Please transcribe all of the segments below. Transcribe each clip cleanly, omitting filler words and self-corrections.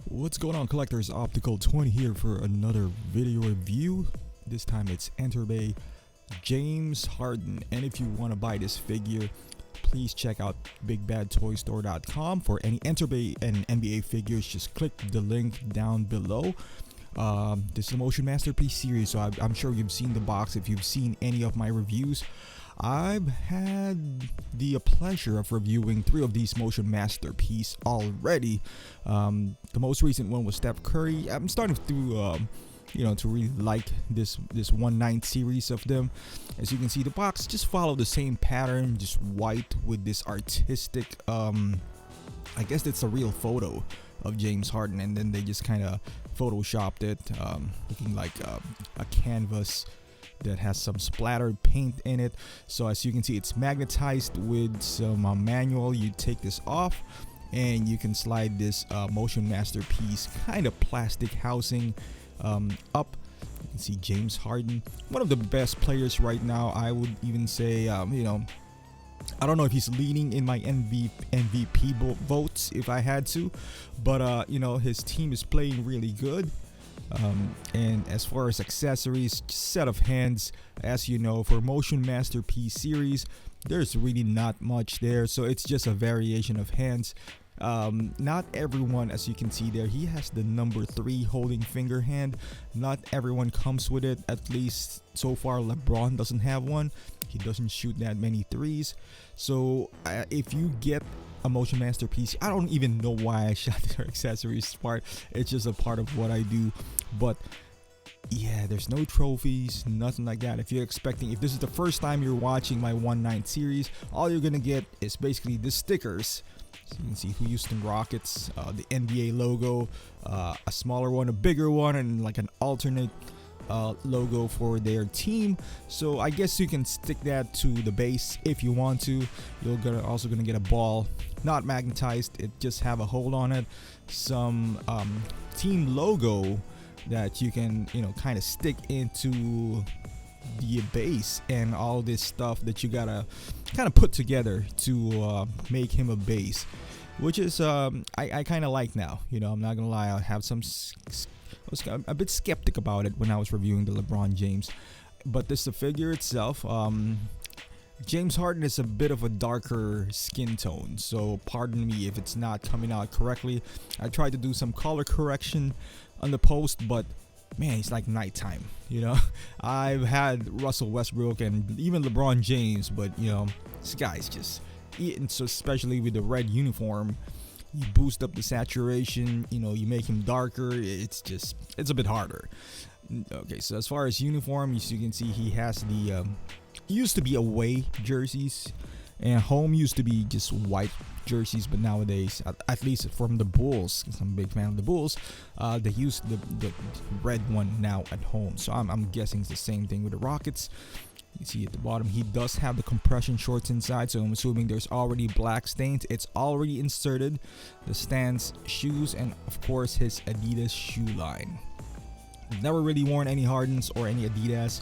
What's going on, collectors? Optical 20 here for another video review. This time it's Enterbay James Harden, and if you want to buy this figure, please check out bigbadtoystore.com. For any Enterbay and NBA figures, just click the link down below. This is a Motion Masterpiece series, so I'm sure you've seen the box if you've seen any of my reviews. I've had the pleasure of reviewing 3 of these Motion Masterpiece already. The most recent one was Steph Curry. I'm starting to to really like this 1/9 series of them. As you can see, the box just follow the same pattern, just white with this artistic, I guess it's a real photo of James Harden, and then they just kind of photoshopped it, looking like a canvas that has some splattered paint in it. So as you can see, it's magnetized with some manual. You take this off and you can slide this Motion Masterpiece kind of plastic housing up. You can see James Harden, one of the best players right now. I would even say, I don't know if he's leading in my MVP votes if I had to, but his team is playing really good. And as far as accessories, set of hands, as you know, for Motion Masterpiece series, there's really not much there, so it's just a variation of hands. Not everyone, as you can see there, he has the number 3 holding finger hand. Not everyone comes with it, at least so far. LeBron doesn't have one. He doesn't shoot that many threes. So if you get a Motion Masterpiece, I don't even know why I shot their accessories part. It's just a part of what I do. But yeah, there's no trophies, nothing like that. If this is the first time you're watching my 1/9 series, all you're gonna get is basically the stickers. So you can see Houston Rockets, the NBA logo, a smaller one, a bigger one, and like an alternate logo for their team. So I guess you can stick that to the base if you want to. You're also gonna get a ball, not magnetized, it just have a hold on it, some team logo that you can kind of stick into the base, and all this stuff that you gotta kind of put together to make him a base, which is I kind of like now. I'm not gonna lie, I have I was a bit skeptic about it when I was reviewing the LeBron James, but the figure itself, James Harden is a bit of a darker skin tone, so pardon me if it's not coming out correctly. I tried to do some color correction on the post, but man, it's like nighttime. I've had Russell Westbrook and even LeBron James, but this guy's just eating. So especially with the red uniform, you boost up the saturation, you make him darker. It's a bit harder. Okay, so as far as uniform, as you can see, he has the used to be away jerseys, and home used to be just white jerseys, but nowadays, at least from the Bulls, because I'm a big fan of the Bulls, they use the red one now at home. So I'm guessing it's the same thing with the Rockets. You see at the bottom, he does have the compression shorts inside, so I'm assuming there's already black stains. It's already inserted, the Stance shoes, and of course his Adidas shoe line. I've never really worn any Hardens or any Adidas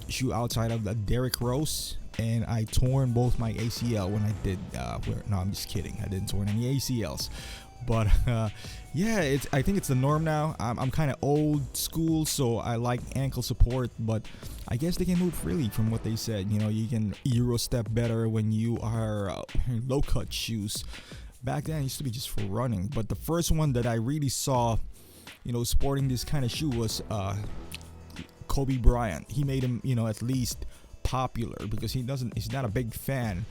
shoe outside of the Derrick Rose, and I torn both my ACL when I did no, I'm just kidding, I didn't torn any ACLs, but yeah, I think it's the norm now. I'm kind of old school, so I like ankle support, but I guess they can move freely from what they said. You can Euro step better when you are low cut shoes. Back then it used to be just for running, but the first one that I really saw sporting this kind of shoe was Kobe Bryant. He made him at least popular, because he's not a big fan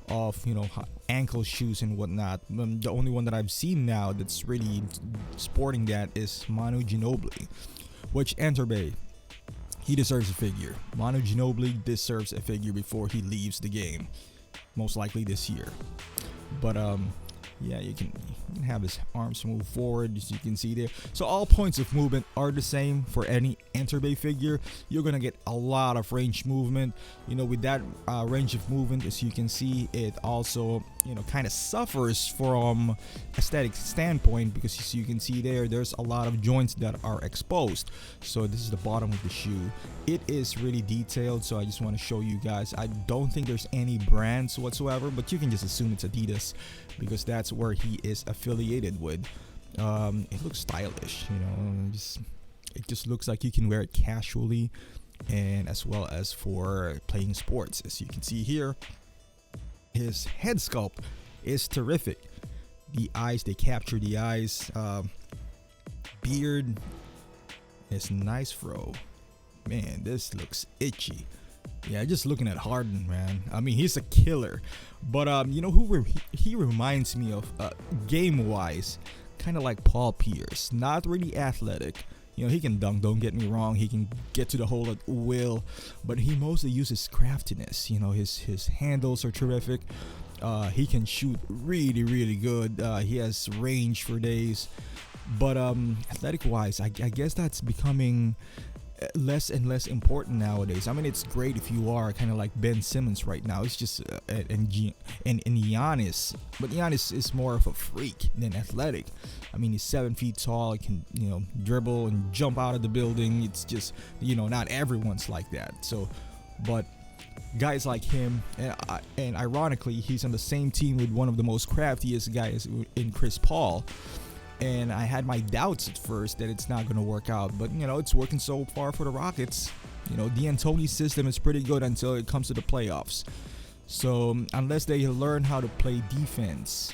of ankle shoes and whatnot. The only one that I've seen now that's really sporting that is Manu Ginobili, which Enterbay, he deserves a figure. Manu Ginobili deserves a figure before he leaves the game, most likely this year. But Yeah, you can have his arms move forward, as you can see there. So all points of movement are the same for any Enterbay figure. You're gonna get a lot of range movement. With that range of movement, as you can see, it also kind of suffers from aesthetic standpoint, because as you can see there's a lot of joints that are exposed. So this is the bottom of the shoe. It is really detailed, so I just want to show you guys. I don't think there's any brands whatsoever, but you can just assume it's Adidas, because that's where he is affiliated with. It looks stylish, it just looks like you can wear it casually, and as well as for playing sports. As you can see here, his head sculpt is terrific. The eyes, they capture the eyes. Beard is nice fro. Man, this looks itchy. Yeah, just looking at Harden, man. I mean, he's a killer. But he reminds me of game wise, kind of like Paul Pierce. Not really athletic. He can dunk, don't get me wrong. He can get to the hole at will, but he mostly uses craftiness. His handles are terrific. He can shoot really, really good. He has range for days. But athletic wise, I guess that's becoming less and less important nowadays. I mean, it's great if you are kind of like Ben Simmons right now. It's just and Giannis, but Giannis is more of a freak than athletic. I mean, he's 7 feet tall. He can dribble and jump out of the building. It's just not everyone's like that. So, but guys like him, and ironically, he's on the same team with one of the most craftiest guys in Chris Paul. And I had my doubts at first that it's not going to work out, but it's working so far for the Rockets. D'Antoni's system is pretty good until it comes to the playoffs. So unless they learn how to play defense,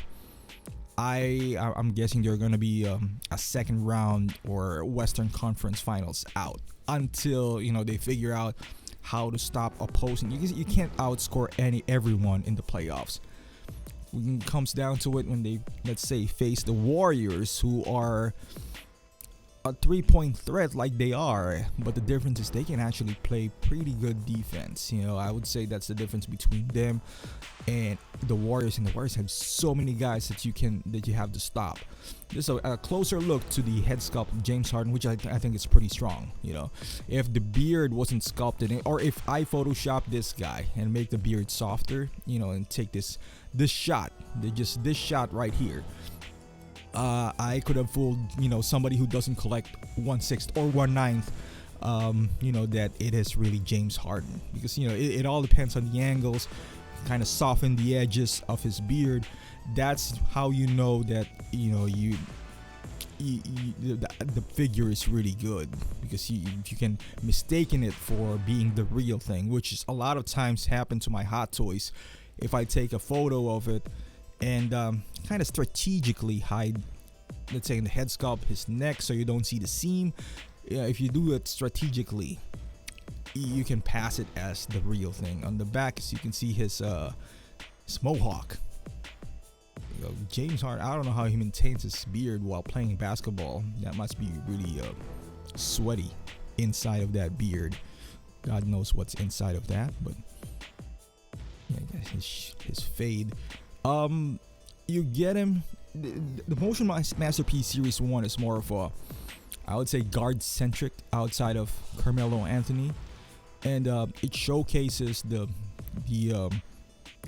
I'm guessing they're going to be a second round or Western Conference Finals out until they figure out how to stop opposing. You can't outscore everyone in the playoffs. When it comes down to it, when they, let's say, face the Warriors, who are a 3-point threat like they are, but the difference is they can actually play pretty good defense. I would say that's the difference between them and the Warriors. And the Warriors have so many guys that you have to stop. Just a closer look to the head sculpt of James Harden, which I think is pretty strong. If the beard wasn't sculpted in, or if I Photoshop this guy and make the beard softer, and take this shot, this shot right here, I could have fooled somebody who doesn't collect 1/6 or 1/9 that it is really James Harden, because it all depends on the angles. Kind of soften the edges of his beard. That's how that the figure is really good, because you can mistaken it for being the real thing, which is a lot of times happen to my Hot Toys. If I take a photo of it and kind of strategically hide, let's say, in the head sculpt, his neck, so you don't see the seam. If you do it strategically, you can pass it as the real thing. On the back, as you can see, his mohawk. James Harden, I don't know how he maintains his beard while playing basketball. That must be really sweaty inside of that beard. God knows what's inside of that, but yeah, his fade. You get him. The Motion Masterpiece Series 1 is more of a, I would say, guard centric outside of Carmelo Anthony, and it showcases the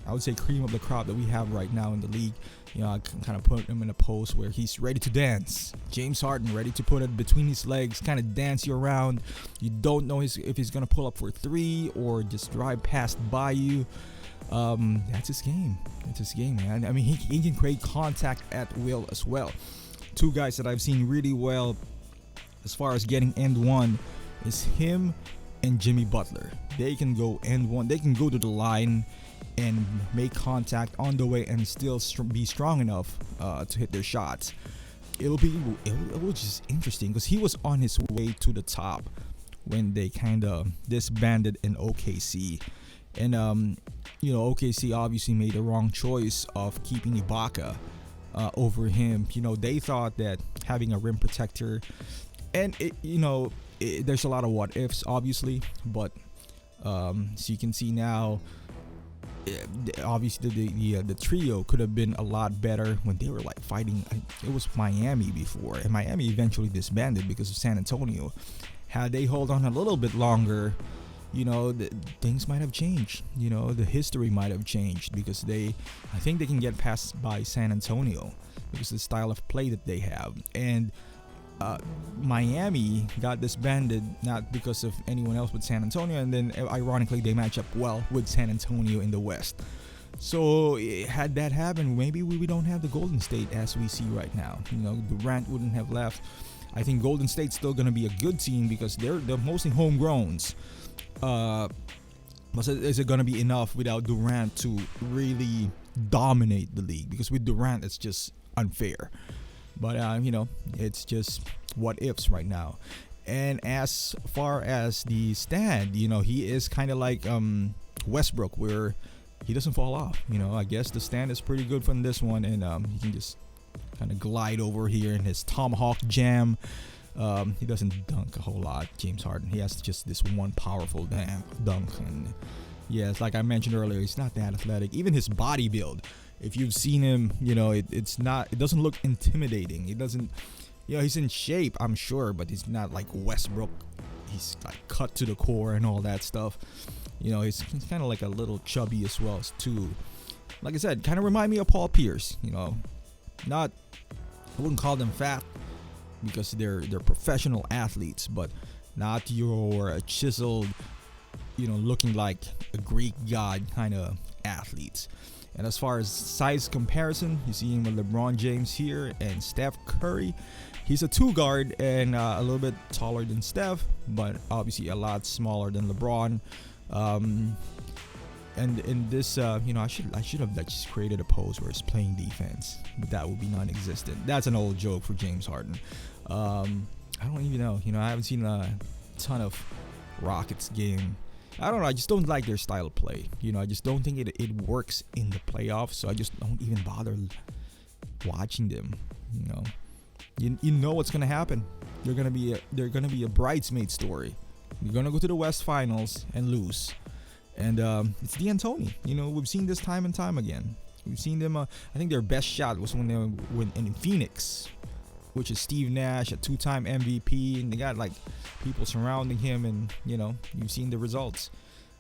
I would say cream of the crop that we have right now in the league. I can kind of put him in a pose where he's ready to dance. James Harden, ready to put it between his legs, kind of dance you around. You don't know if he's gonna pull up for 3 or just drive past by you. That's his game. That's his game, man. I mean, he can create contact at will as well. Two guys that I've seen really well as far as getting end one is him and Jimmy Butler. They can go end one. They can go to the line and make contact on the way and still be strong enough to hit their shots. It was just interesting because he was on his way to the top when they kind of disbanded in OKC. And OKC obviously made the wrong choice of keeping Ibaka over him. They thought that having a rim protector, and there's a lot of what ifs obviously, but so you can see now obviously the trio could have been a lot better when they were like fighting. It was Miami before, and Miami eventually disbanded because of San Antonio. Had they hold on a little bit longer, things might have changed. The history might have changed, because I think they can get past by San Antonio because of the style of play that they have. And Miami got disbanded not because of anyone else but San Antonio, and then ironically they match up well with San Antonio in the West. So had that happened, maybe we don't have the Golden State as we see right now. Durant wouldn't have left. I think Golden State's still going to be a good team because they're mostly homegrowns. But is it going to be enough without Durant to really dominate the league? Because with Durant, it's just unfair. But, it's just what ifs right now. And as far as the stand, he is kind of like Westbrook, where he doesn't fall off. I guess the stand is pretty good from this one, and he can just kind of glide over here in his tomahawk jam. He doesn't dunk a whole lot, James Harden. He has just this one powerful dunk. And yeah, it's like I mentioned earlier, he's not that athletic. Even his body build, if you've seen him, it doesn't look intimidating. It doesn't, he's in shape, I'm sure, but he's not like Westbrook. He's like cut to the core and all that stuff. He's kind of like a little chubby as well too. Like I said, kind of remind me of Paul Pierce. I wouldn't call them fat because they're professional athletes, but not your chiseled, looking like a Greek god kind of athletes. And as far as size comparison, you see him with LeBron James here and Steph Curry. He's a 2 guard and a little bit taller than Steph, but obviously a lot smaller than LeBron. And in this, I should have just created a pose where it's playing defense, but that would be non-existent. That's an old joke for James Harden. I don't even know. I haven't seen a ton of Rockets game. I don't know. I just don't like their style of play. I just don't think it works in the playoffs. So I just don't even bother watching them. You know what's gonna happen. They're gonna be a bridesmaid story. You're gonna go to the West Finals and lose. And it's D'Antoni. We've seen this time and time again. We've seen them. I think their best shot was when they were in Phoenix, which is Steve Nash, a 2-time MVP, and they got like people surrounding him, and you've seen the results.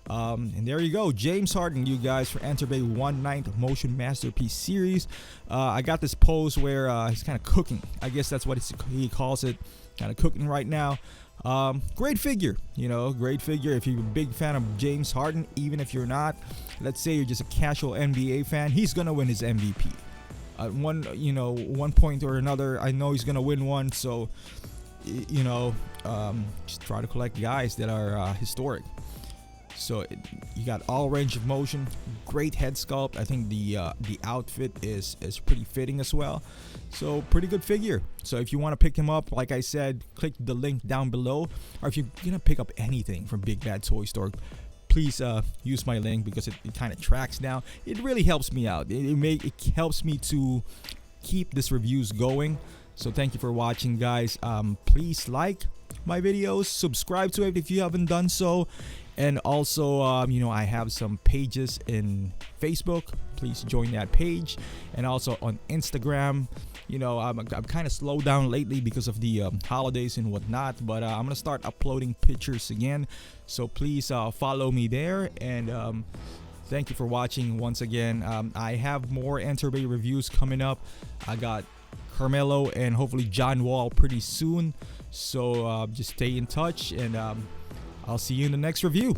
And there you go, James Harden, you guys, for Enterbay 1/9 Motion Masterpiece Series. I got this pose where he's kind of cooking. I guess that's what he calls it, kind of cooking right now. Great figure, great figure. If you're a big fan of James Harden, even if you're not, let's say you're just a casual NBA fan, he's gonna win his MVP. One point or another, I know he's gonna win one. So, just try to collect guys that are historic. So you got all range of motion, great head sculpt. I think the outfit is pretty fitting as well. So pretty good figure. So if you want to pick him up, like I said, click the link down below. Or if you're gonna pick up anything from Big Bad Toy Store, please use my link because it kind of tracks down. It really helps me out. It helps me to keep this reviews going. So thank you for watching, guys. Please like my videos, subscribe to it if you haven't done so. And also, I have some pages in Facebook. Please join that page. And also on Instagram. I'm kind of slowed down lately because of the holidays and whatnot. But I'm going to start uploading pictures again. So please follow me there. And thank you for watching once again. I have more Enterbay reviews coming up. I got Carmelo and hopefully John Wall pretty soon. So just stay in touch, and I'll see you in the next review.